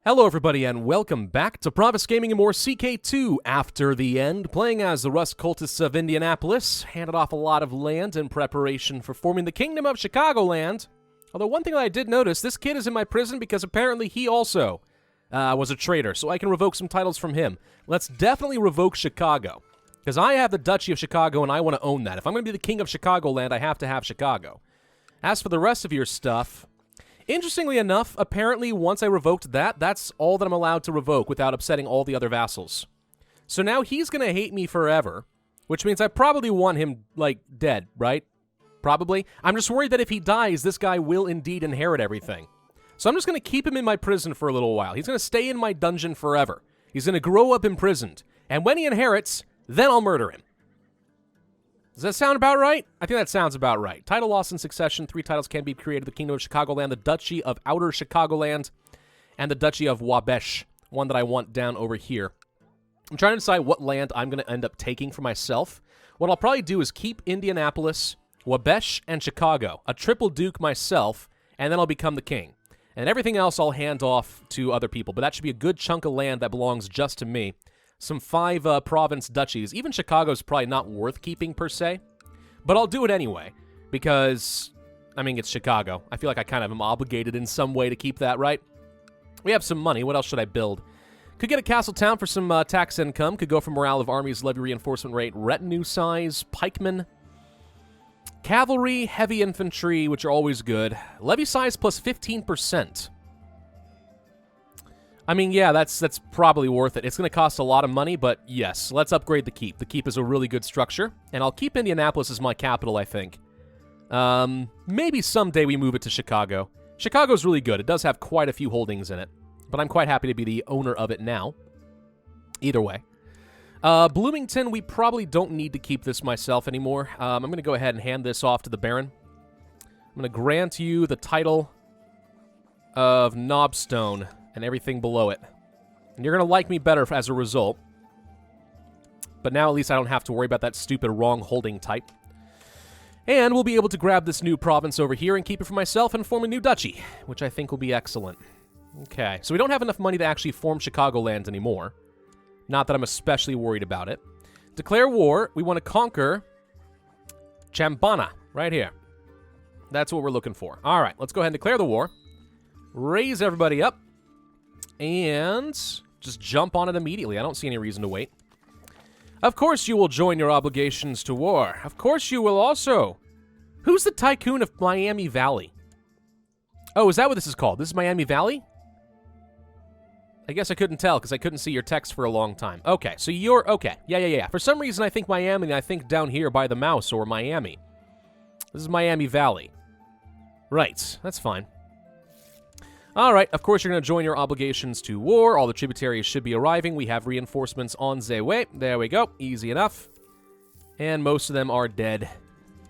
Hello everybody and welcome back to Pravus Gaming and more CK2 After the End, playing as the Rust Cultists of Indianapolis, handed off a lot of land in preparation for forming the Kingdom of Chicagoland. Although one thing that I did notice, this kid is in my prison because apparently he also was a traitor, so I can revoke some titles from him. Let's definitely revoke Chicago, because I have the Duchy of Chicago and I want to own that. If I'm going to be the King of Chicagoland, I have to have Chicago. As for the rest of your stuff, interestingly enough, apparently once I revoked that, that's all that I'm allowed to revoke without upsetting all the other vassals. So now he's going to hate me forever, which means I probably want him, like, dead, right? Probably. I'm just worried that if he dies, this guy will indeed inherit everything. So I'm just going to keep him in my prison for a little while. He's going to stay in my dungeon forever. He's going to grow up imprisoned. And when he inherits, then I'll murder him. Does that sound about right? I think that sounds about right. Title loss in succession. 3 titles can be created. The Kingdom of Chicagoland, the Duchy of Outer Chicagoland, and the Duchy of Wabash, one that I want down over here. I'm trying to decide what land I'm going to end up taking for myself. What I'll probably do is keep Indianapolis, Wabash, and Chicago. A triple duke myself, and then I'll become the king. And everything else I'll hand off to other people. But that should be a good chunk of land that belongs just to me. Some 5 province duchies. Even Chicago's probably not worth keeping per se, but I'll do it anyway because, I mean, it's Chicago. I feel like I kind of am obligated in some way to keep that, right? We have some money. What else should I build? Could get a castle town for some tax income. Could go for morale of armies, levy reinforcement rate, retinue size, pikemen, cavalry, heavy infantry, which are always good. Levy size plus 15%. I mean, yeah, that's probably worth it. It's going to cost a lot of money, but yes, let's upgrade the keep. The keep is a really good structure, and I'll keep Indianapolis as my capital, I think. Maybe someday we move it to Chicago. Chicago's really good. It does have quite a few holdings in it, but I'm quite happy to be the owner of it now. Either way. Bloomington, we probably don't need to keep this myself anymore. I'm going to go ahead and hand this off to the Baron. I'm going to grant you the title of Knobstone and everything below it. And you're going to like me better as a result. But now at least I don't have to worry about that stupid wrong holding type. And we'll be able to grab this new province over here and keep it for myself and form a new duchy, which I think will be excellent. Okay, so we don't have enough money to actually form Chicagoland anymore. Not that I'm especially worried about it. Declare war. We want to conquer Chambana, right here. That's what we're looking for. All right, let's go ahead and declare the war. Raise everybody up. And just jump on it immediately. I don't see any reason to wait. Of course you will join your obligations to war. Of course you will also. Who's the tycoon of Miami Valley? Oh, is that what this is called? This is Miami Valley? I guess I couldn't tell because I couldn't see your text for a long time. Okay, so you're... Okay, yeah. For some reason I think Miami and I think down here by the mouse or Miami. This is Miami Valley. Right, that's fine. Alright, of course you're going to join your obligations to war. All the tributaries should be arriving. We have reinforcements on the way. There we go. Easy enough. And most of them are dead.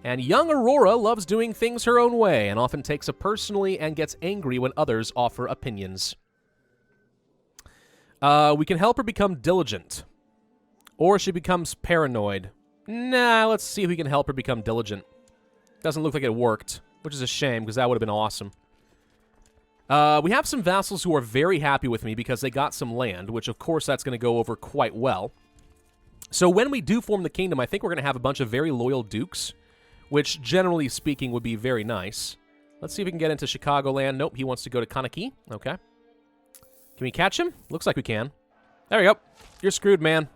And young Aurora loves doing things her own way and often takes it personally and gets angry when others offer opinions. We can help her become diligent. Or she becomes paranoid. Nah, let's see if we can help her become diligent. Doesn't look like it worked, which is a shame because that would have been awesome. We have some vassals who are very happy with me because they got some land, which of course that's going to go over quite well. So when we do form the kingdom, I think we're going to have a bunch of very loyal dukes, which generally speaking would be very nice. Let's see if we can get into Chicagoland. Nope, he wants to go to Kanaki. Okay. Can we catch him? Looks like we can. There we go. You're screwed, man.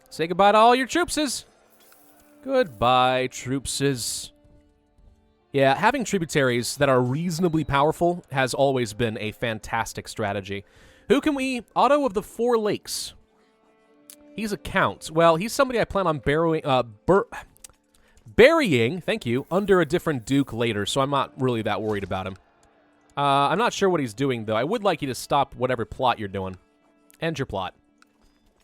Say goodbye to all your troopses. Goodbye, troopses. Yeah, having tributaries that are reasonably powerful has always been a fantastic strategy. Who can we... Otto of the Four Lakes. He's a count. Well, he's somebody I plan on burying, thank you, under a different duke later, so I'm not really that worried about him. I'm not sure what he's doing, though. I would like you to stop whatever plot you're doing. End your plot.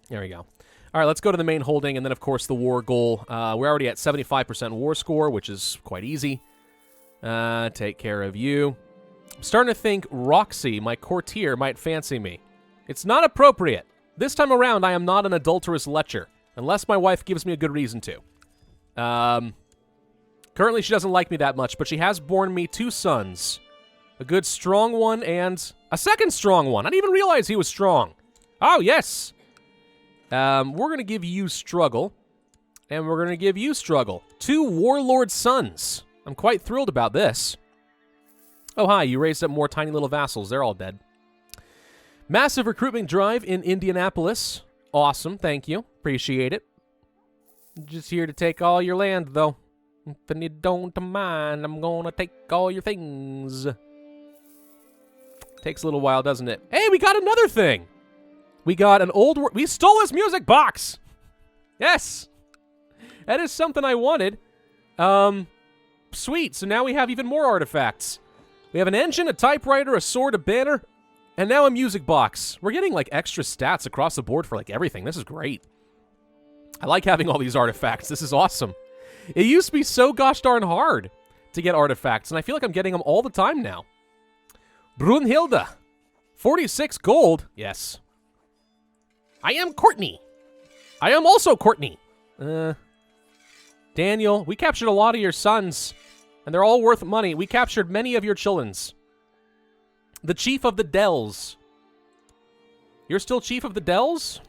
There we go. All right, let's go to the main holding, and then, of course, the war goal. We're already at 75% war score, which is quite easy. Take care of you. I'm starting to think Roxy, my courtier, might fancy me. It's not appropriate. This time around, I am not an adulterous lecher, unless my wife gives me a good reason to. Currently, she doesn't like me that much, but she has borne me 2 sons. A good strong one and a second strong one. I didn't even realize he was strong. Oh, yes. We're going to give you struggle. And we're going to give you struggle. 2 warlord sons. I'm quite thrilled about this. Oh, hi. You raised up more tiny little vassals. They're all dead. Massive recruitment drive in Indianapolis. Awesome. Thank you. Appreciate it. Just here to take all your land, though. If you don't mind, I'm going to take all your things. Takes a little while, doesn't it? Hey, we got another thing. We got an old... We stole his music box. Yes. That is something I wanted. Sweet. So now we have even more artifacts. We have an engine, a typewriter, a sword, a banner, and now a music box. We're getting, like, extra stats across the board for, like, everything. This is great. I like having all these artifacts. This is awesome. It used to be so gosh darn hard to get artifacts, and I feel like I'm getting them all the time now. Brunhilde. 46 gold. Yes. I am Courtney. I am also Courtney. Daniel, we captured a lot of your sons, and they're all worth money. We captured many of your children's. The Chief of the Dells. You're still Chief of the Dells?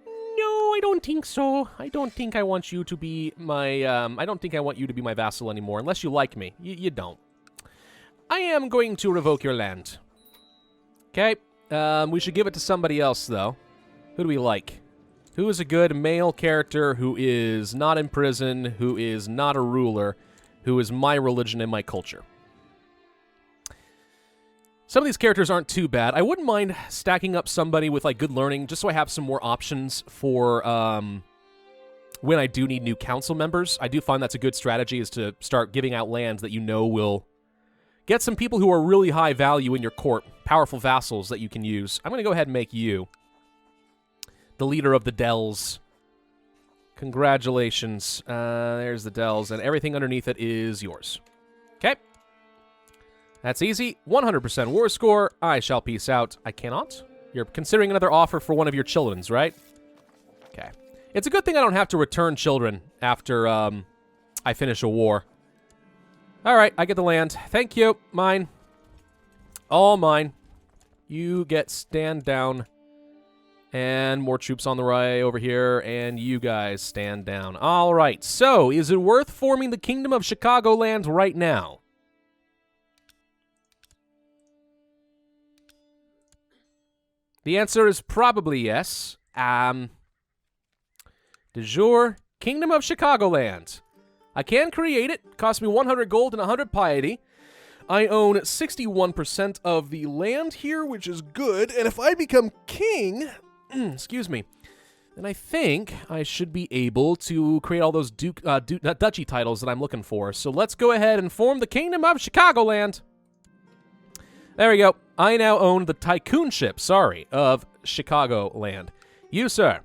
No, I don't think so. I don't think I want you to be my, I don't think I want you to be my vassal anymore, unless you like me. You don't. I am going to revoke your land. Okay. We should give it to somebody else, though. Who do we like? Who is a good male character who is not in prison, who is not a ruler, who is my religion and my culture? Some of these characters aren't too bad. I wouldn't mind stacking up somebody with, like, good learning, just so I have some more options for, when I do need new council members. I do find that's a good strategy, is to start giving out lands that you know will get some people who are really high value in your court, powerful vassals that you can use. I'm going to go ahead and make you the leader of the Dells. Congratulations. There's the Dells, and everything underneath it is yours. Okay. That's easy. 100% war score. I shall peace out. I cannot. You're considering another offer for one of your children's, right? Okay. It's a good thing I don't have to return children after I finish a war. All right, I get the land. Thank you. Mine. All mine. You get stand down. And more troops on the right over here. And you guys stand down. All right. So, is it worth forming the Kingdom of Chicagoland right now? The answer is probably yes. De jure, Kingdom of Chicagoland. I can create it. Cost me 100 gold and 100 piety. I own 61% of the land here, which is good. And if I become king, excuse me, then I think I should be able to create all those duchy titles that I'm looking for. So let's go ahead and form the Kingdom of Chicagoland. There we go. I now own the tycoonship, of Chicagoland. You, sir.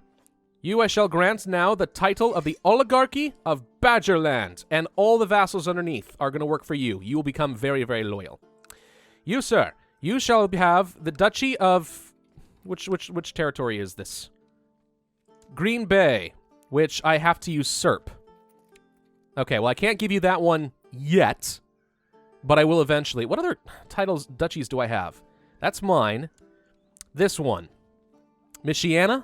You I shall grant now the title of the Oligarchy of Badgerland, and all the vassals underneath are going to work for you. You will become very, very loyal. You, sir, you shall have the Duchy of... Which territory is this? Green Bay, which I have to usurp. Okay, well, I can't give you that one yet, but I will eventually. What other titles, duchies do I have? That's mine. This one. Michiana?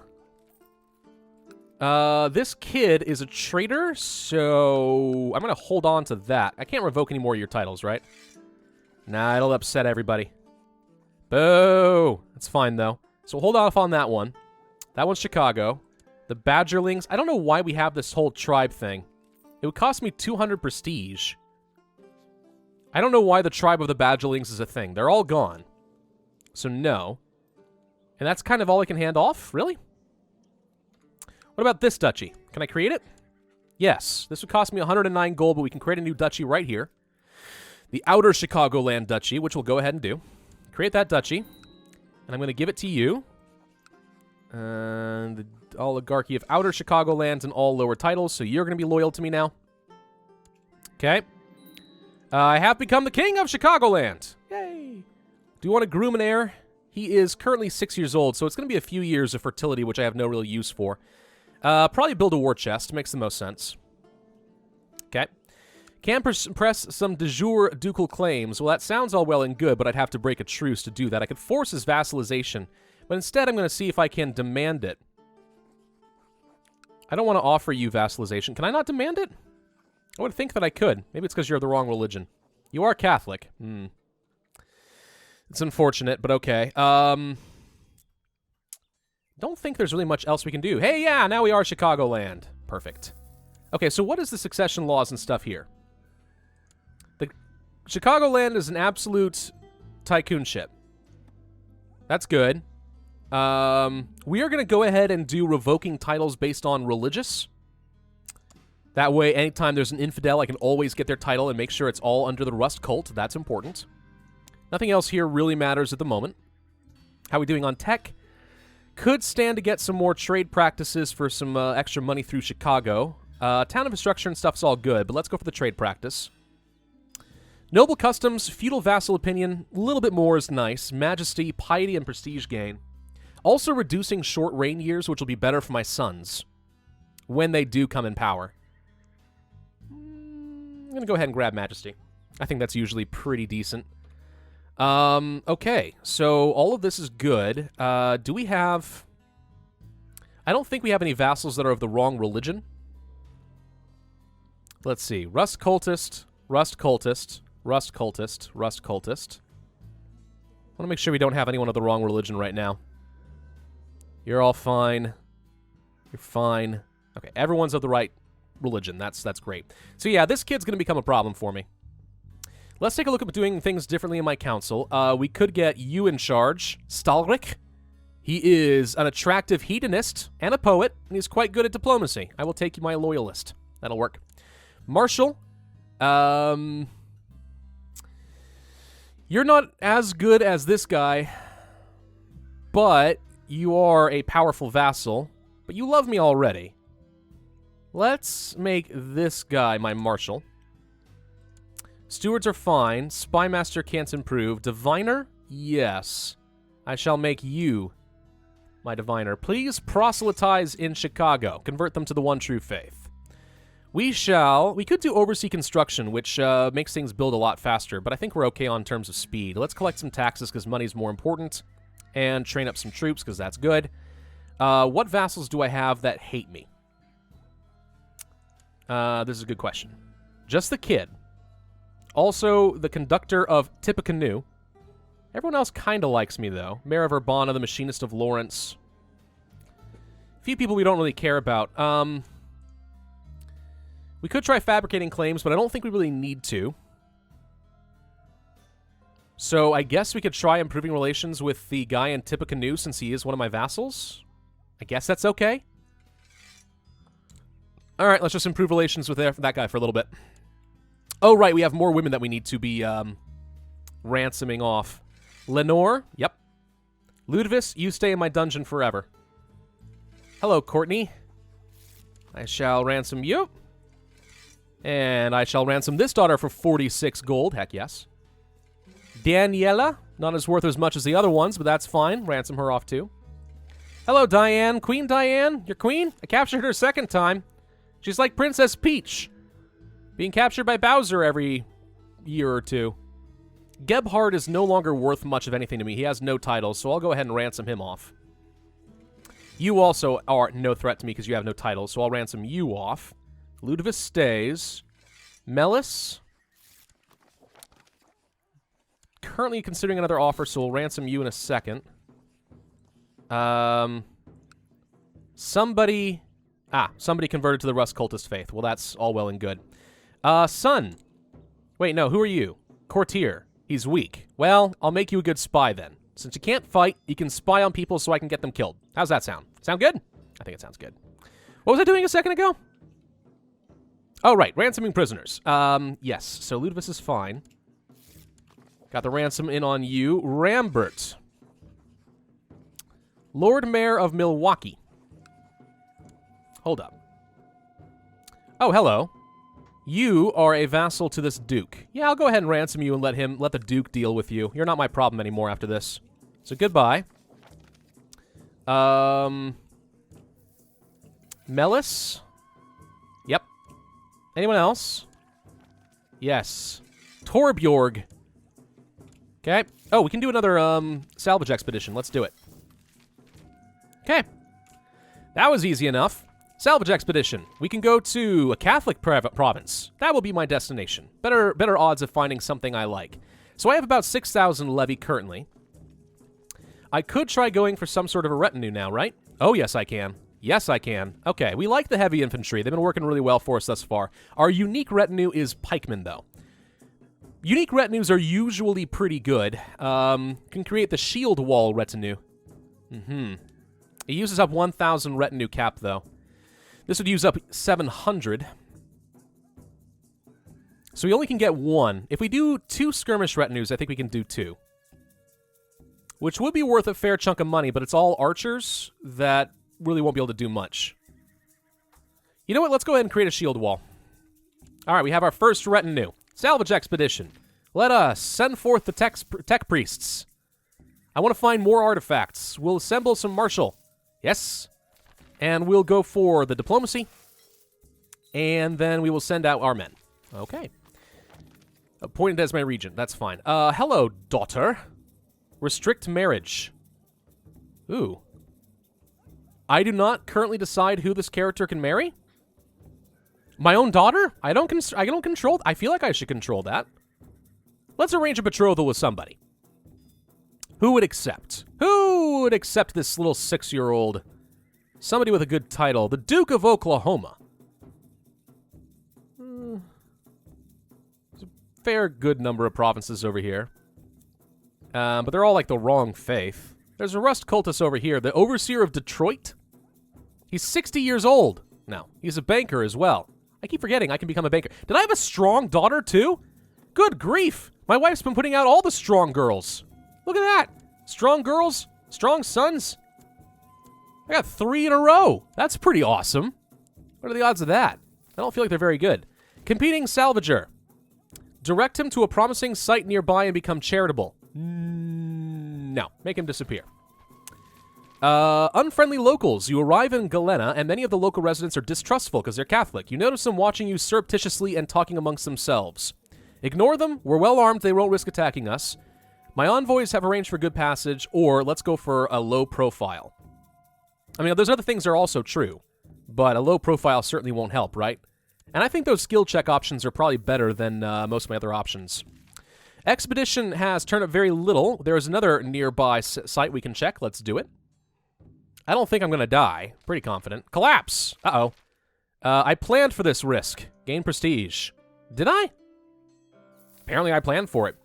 This kid is a traitor, so I'm going to hold on to that. I can't revoke any more of your titles, right? Nah, it'll upset everybody. Boo! That's fine, though. So hold off on that one. That one's Chicago. The Badgerlings. I don't know why we have this whole tribe thing. It would cost me 200 prestige. I don't know why the tribe of the Badgerlings is a thing. They're all gone. So no. And that's kind of all I can hand off? Really? What about this duchy? Can I create it? Yes. This would cost me 109 gold, but we can create a new duchy right here. The Outer Chicagoland Duchy, which we'll go ahead and do. Create that duchy. And I'm going to give it to you. And the Oligarchy of Outer Chicagoland and all lower titles, so you're going to be loyal to me now. Okay. I have become the King of Chicagoland. Yay. Do you want to groom an heir? He is currently 6 years old, so it's going to be a few years of fertility, which I have no real use for. Probably build a war chest. Makes the most sense. Okay. Can press some de jure ducal claims. Well, that sounds all well and good, but I'd have to break a truce to do that. I could force his vassalization, but instead I'm going to see if I can demand it. I don't want to offer you vassalization. Can I not demand it? I would think that I could. Maybe it's because you're of the wrong religion. You are Catholic. It's unfortunate, but okay. Don't think there's really much else we can do. Hey, yeah, now we are Chicagoland. Perfect. Okay, so what is the succession laws and stuff here? The Chicagoland is an absolute tycoonship. That's good. We are going to go ahead and do revoking titles based on religious. That way, anytime there's an infidel, I can always get their title and make sure it's all under the Rust cult. That's important. Nothing else here really matters at the moment. How are we doing on tech? Could stand to get some more trade practices for some extra money through Chicago. Town infrastructure and stuff's all good, but let's go for the trade practice. Noble customs, feudal vassal opinion, a little bit more is nice. Majesty, piety, and prestige gain. Also reducing short reign years, which will be better for my sons when they do come in power. I'm going to go ahead and grab Majesty. I think that's usually pretty decent. Okay, so all of this is good. Do we have... I don't think we have any vassals that are of the wrong religion. Let's see. Rust Cultist, Rust Cultist, Rust Cultist, Rust Cultist. I want to make sure we don't have anyone of the wrong religion right now. You're all fine. You're fine. Okay, everyone's of the right religion. That's great. So yeah, this kid's going to become a problem for me. Let's take a look at doing things differently in my council. We could get you in charge. Stalric. He is an attractive hedonist and a poet, and he's quite good at diplomacy. I will take you my loyalist. That'll work. Marshal. You're not as good as this guy, but you are a powerful vassal, but you love me already. Let's make this guy my marshal. Stewards are fine. Spymaster can't improve. Diviner? Yes. I shall make you my diviner. Please proselytize in Chicago. Convert them to the one true faith. We could do oversee construction, which makes things build a lot faster, but I think we're okay on terms of speed. Let's collect some taxes because money's more important, and train up some troops because that's good. What vassals do I have that hate me? This is a good question. Just the kid. Also, the conductor of Tippecanoe. Everyone else kind of likes me, though. Mayor of Urbana, the machinist of Lawrence. A few people we don't really care about. We could try fabricating claims, but I don't think we really need to. So I guess we could try improving relations with the guy in Tippecanoe since he is one of my vassals. I guess that's okay. All right, let's just improve relations with that guy for a little bit. Oh, right, we have more women that we need to be ransoming off. Lenore, yep. Ludvis, you stay in my dungeon forever. Hello, Courtney. I shall ransom you. And I shall ransom this daughter for 46 gold. Heck yes. Daniela, not as worth as much as the other ones, but that's fine. Ransom her off too. Hello, Diane. Queen Diane? Your queen? I captured her a second time. She's like Princess Peach, being captured by Bowser every year or two. Gebhard is no longer worth much of anything to me. He has no titles, so I'll go ahead and ransom him off. You also are no threat to me because you have no titles, so I'll ransom you off. Ludwig stays. Melis. Currently considering another offer, so we'll ransom you in a second. Somebody converted to the Rust Cultist faith. Well, that's all well and good. Son. Wait, no, who are you? Courtier. He's weak. Well, I'll make you a good spy then. Since you can't fight, you can spy on people so I can get them killed. How's that sound? Sound good? I think it sounds good. What was I doing a second ago? Oh, right. Ransoming prisoners. Yes. So Ludwig is fine. Got the ransom in on you. Rambert. Lord Mayor of Milwaukee. Hold up. Oh, hello. You are a vassal to this duke. Yeah, I'll go ahead and ransom you and let the duke deal with you. You're not my problem anymore after this. So goodbye. Melis? Yep. Anyone else? Yes. Torbjorg. Okay. Oh, we can do another salvage expedition. Let's do it. Okay. That was easy enough. Salvage expedition. We can go to a Catholic province. That will be my destination. Better odds of finding something I like. So I have about 6,000 levy currently. I could try going for some sort of a retinue now, right? Oh, yes, I can. Yes, I can. Okay, we like the heavy infantry. They've been working really well for us thus far. Our unique retinue is pikemen, though. Unique retinues are usually pretty good. Can create the shield wall retinue. It uses up 1,000 retinue cap, though. This would use up 700. So we only can get one. If we do 2 skirmish retinues, I think we can do 2. Which would be worth a fair chunk of money, but it's all archers that really won't be able to do much. You know what? Let's go ahead and create a shield wall. All right, we have our first retinue. Salvage expedition. Let us send forth the tech priests. I want to find more artifacts. We'll assemble some martial. Yes. And we'll go for the diplomacy. And then we will send out our men. Okay. Appointed as my regent. That's fine. Hello, daughter. Restrict marriage. Ooh. I do not currently decide who this character can marry? My own daughter? I don't control... I feel like I should control that. Let's arrange a betrothal with somebody. Who would accept? Who would accept this little 6-year-old? Somebody with a good title. The Duke of Oklahoma. There's a fair good number of provinces over here. But they're all like the wrong faith. There's a Rust cultist over here. The Overseer of Detroit. He's 60 years old. No, he's a banker as well. I keep forgetting I can become a banker. Did I have a strong daughter, too? Good grief. My wife's been putting out all the strong girls. Look at that. Strong girls, strong sons. I got 3 in a row. That's pretty awesome. What are the odds of that? I don't feel like they're very good. Competing salvager. Direct him to a promising site nearby and become charitable. No. Make him disappear. Unfriendly locals. You arrive in Galena, and many of the local residents are distrustful because they're Catholic. You notice them watching you surreptitiously and talking amongst themselves. Ignore them. We're well armed. They won't risk attacking us. My envoys have arranged for good passage, or let's go for a low profile. I mean, those other things are also true, but a low profile certainly won't help, right? And I think those skill check options are probably better than most of my other options. Expedition has turned up very little. There is another nearby site we can check. Let's do it. I don't think I'm going to die. Pretty confident. Collapse! Uh-oh. I planned for this risk. Gain prestige. Did I? Apparently I planned for it.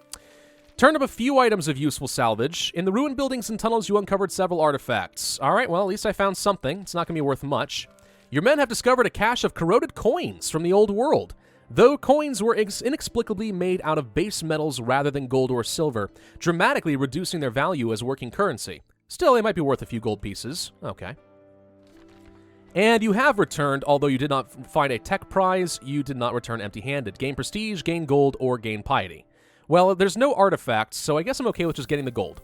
Turned up a few items of useful salvage. In the ruined buildings and tunnels, you uncovered several artifacts. All right, well, at least I found something. It's not going to be worth much. Your men have discovered a cache of corroded coins from the old world. Though coins were inexplicably made out of base metals rather than gold or silver, dramatically reducing their value as working currency. Still, they might be worth a few gold pieces. Okay. And you have returned, although you did not find a tech prize, you did not return empty-handed. Gain prestige, gain gold, or gain piety. Well, there's no artifacts, so I guess I'm okay with just getting the gold.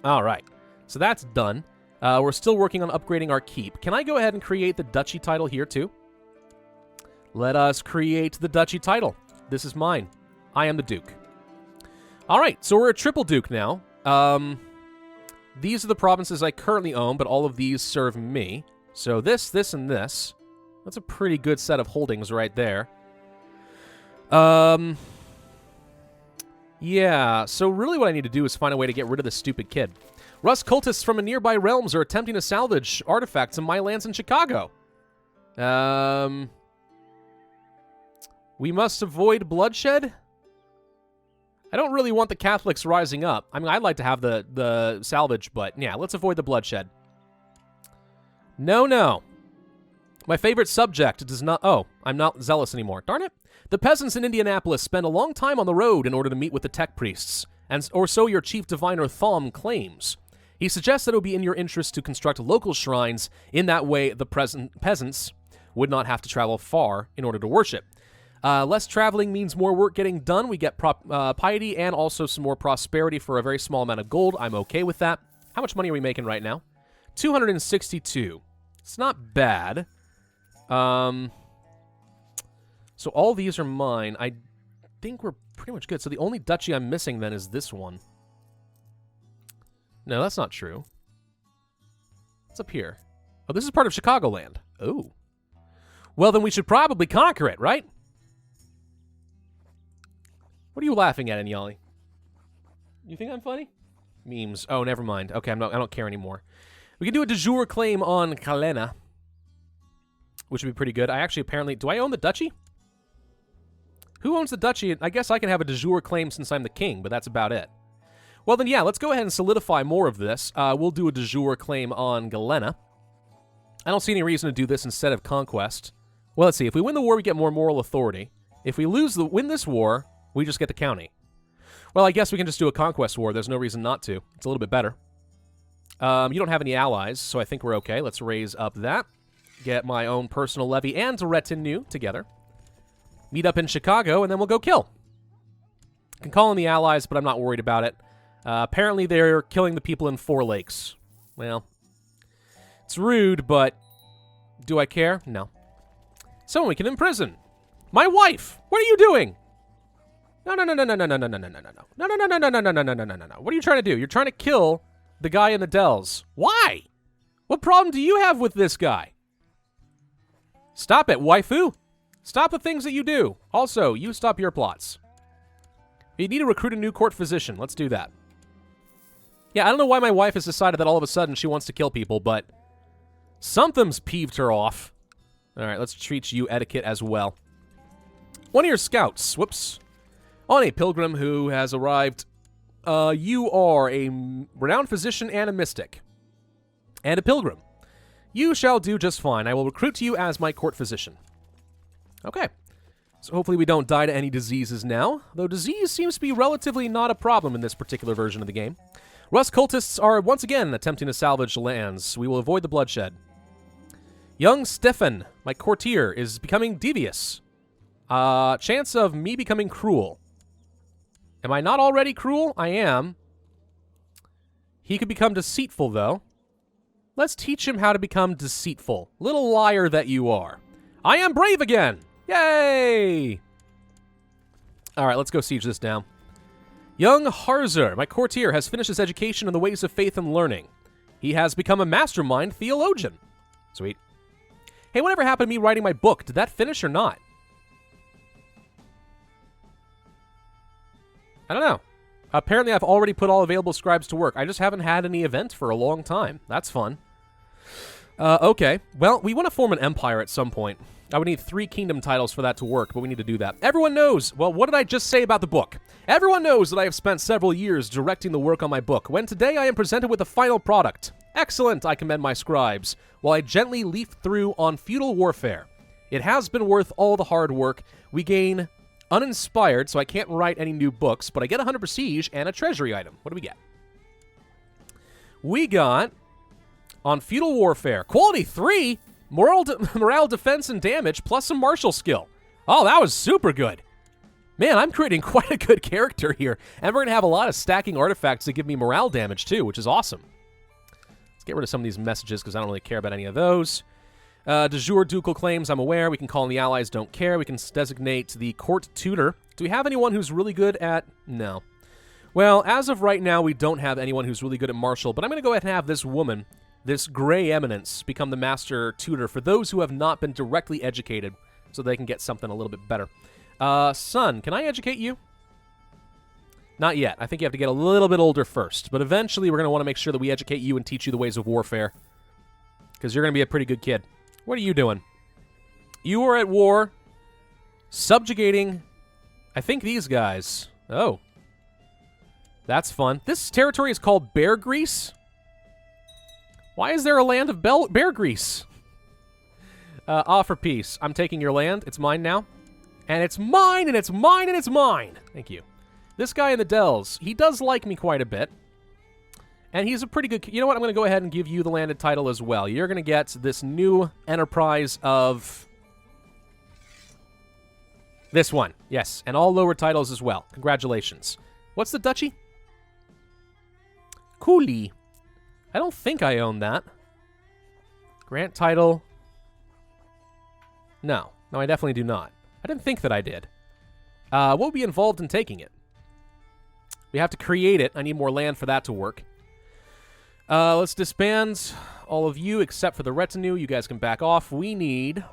All right. So that's done. We're still working on upgrading our keep. Can I go ahead and create the duchy title here, too? Let us create the duchy title. This is mine. I am the Duke. All right, so we're a triple Duke now. These are the provinces I currently own, but all of these serve me. So this, and this. That's a pretty good set of holdings right there. Yeah, so really what I need to do is find a way to get rid of this stupid kid. Rust cultists from nearby realms are attempting to salvage artifacts in my lands in Chicago. We must avoid bloodshed? I don't really want the Catholics rising up. I mean, I'd like to have the salvage, but yeah, let's avoid the bloodshed. No. My favorite subject does not... Oh, I'm not zealous anymore. Darn it. The peasants in Indianapolis spend a long time on the road in order to meet with the tech priests, or so your chief diviner Thom claims. He suggests that it would be in your interest to construct local shrines. In that way, the peasants would not have to travel far in order to worship. Less traveling means more work getting done. We get piety and also some more prosperity for a very small amount of gold. I'm okay with that. How much money are we making right now? 262. It's not bad. So all these are mine. I think we're pretty much good. So the only duchy I'm missing then is this one. No, that's not true. What's up here? Oh, this is part of Chicagoland. Oh. Well, then we should probably conquer it, right? What are you laughing at, Inyali? You think I'm funny? Memes. Oh, never mind. Okay, I don't care anymore. We can do a de jure claim on Kalena, which would be pretty good. I actually apparently... Do I own the duchy? Who owns the duchy? I guess I can have a de jure claim since I'm the king, but that's about it. Well, then, yeah, let's go ahead and solidify more of this. We'll do a de jure claim on Galena. I don't see any reason to do this instead of conquest. Well, let's see. If we win the war, we get more moral authority. If we win this war, we just get the county. Well, I guess we can just do a conquest war. There's no reason not to. It's a little bit better. You don't have any allies, so I think we're okay. Let's raise up that. Get my own personal levy and retinue together. Meet up in Chicago, and then we'll go kill. I can call in the allies, but I'm not worried about it. Apparently, they're killing the people in Four Lakes. Well, it's rude, but do I care? No. Someone we can imprison. My wife! What are you doing? No. What are you trying to do? You're trying to kill the guy in the Dells. Why? What problem do you have with this guy? Stop it, waifu. Stop the things that you do. Also, you stop your plots. You need to recruit a new court physician. Let's do that. Yeah, I don't know why my wife has decided that all of a sudden she wants to kill people, but something's peeved her off. All right, let's treat you etiquette as well. One of your scouts, whoops, on a pilgrim who has arrived. You are a renowned physician and a mystic. And a pilgrim. You shall do just fine. I will recruit you as my court physician. Okay. So hopefully we don't die to any diseases now, though disease seems to be relatively not a problem in this particular version of the game. Rust cultists are once again attempting to salvage lands. We will avoid the bloodshed. Young Stefan, my courtier, is becoming devious. Chance of me becoming cruel. Am I not already cruel? I am. He could become deceitful, though. Let's teach him how to become deceitful. Little liar that you are. I am brave again! Yay! Alright, let's go siege this down. Young Harzer, my courtier, has finished his education in the ways of faith and learning. He has become a mastermind theologian. Sweet. Hey, whatever happened to me writing my book? Did that finish or not? I don't know. Apparently, I've already put all available scribes to work. I just haven't had any event for a long time. That's fun. Okay. Well, we want to form an empire at some point. I would need 3 kingdom titles for that to work, but we need to do that. Everyone knows. Well, what did I just say about the book? Everyone knows that I have spent several years directing the work on my book, when today I am presented with a final product. Excellent, I commend my scribes, while I gently leaf through on feudal warfare. It has been worth all the hard work. We gain uninspired, so I can't write any new books, but I get 100 prestige and a treasury item. What do we get? We got, on feudal warfare, quality 3, morale, defense, and damage, plus some martial skill. Oh, that was super good. Man, I'm creating quite a good character here, and we're going to have a lot of stacking artifacts that give me morale damage, too, which is awesome. Let's get rid of some of these messages, because I don't really care about any of those. De jure ducal claims, I'm aware. We can call in the allies, don't care. We can designate the court tutor. Do we have anyone who's really good at... No. Well, as of right now, we don't have anyone who's really good at martial, but I'm going to go ahead and have this woman, this gray eminence, become the master tutor for those who have not been directly educated, so they can get something a little bit better. Son, can I educate you? Not yet. I think you have to get a little bit older first, but eventually we're going to want to make sure that we educate you and teach you the ways of warfare, because you're going to be a pretty good kid. What are you doing? You are at war, subjugating, I think, these guys. Oh. That's fun. This territory is called Bear Grease. Why is there a land of bear grease? Offer peace. I'm taking your land. It's mine now. And it's mine, and it's mine, and it's mine. Thank you. This guy in the Dells, he does like me quite a bit. And he's a pretty good... You know what? I'm going to go ahead and give you the landed title as well. You're going to get this new enterprise of... this one. Yes. And all lower titles as well. Congratulations. What's the duchy? Cooley. I don't think I own that. Grant title. No. No, I definitely do not. I didn't think that I did. What would be involved in taking it? We have to create it. I need more land for that to work. Let's disband all of you except for the retinue. You guys can back off. We need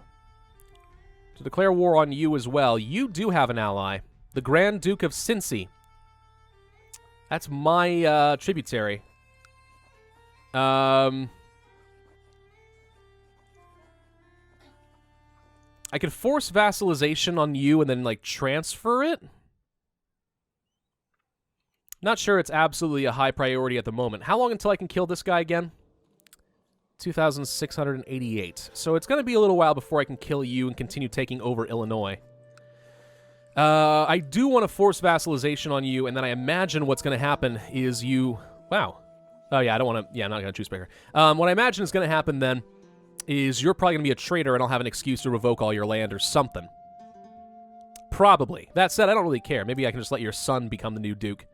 to declare war on you as well. You do have an ally. The Grand Duke of Cincy. That's my tributary. I could force vassalization on you and then, like, transfer it. Not sure it's absolutely a high priority at the moment. How long until I can kill this guy again? 2,688. So it's going to be a little while before I can kill you and continue taking over Illinois. I do want to force vassalization on you, and then I imagine what's going to happen is you... Wow. Oh, yeah, I don't want to... Yeah, I'm not going to choose bigger. What I imagine is going to happen then is you're probably going to be a traitor, and I'll have an excuse to revoke all your land or something. Probably. That said, I don't really care. Maybe I can just let your son become the new duke.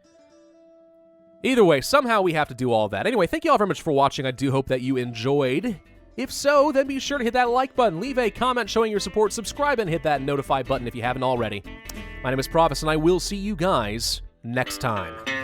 Either way, somehow we have to do all of that. Anyway, thank you all very much for watching. I do hope that you enjoyed. If so, then be sure to hit that like button, leave a comment showing your support, subscribe, and hit that notify button if you haven't already. My name is Pravus, and I will see you guys next time.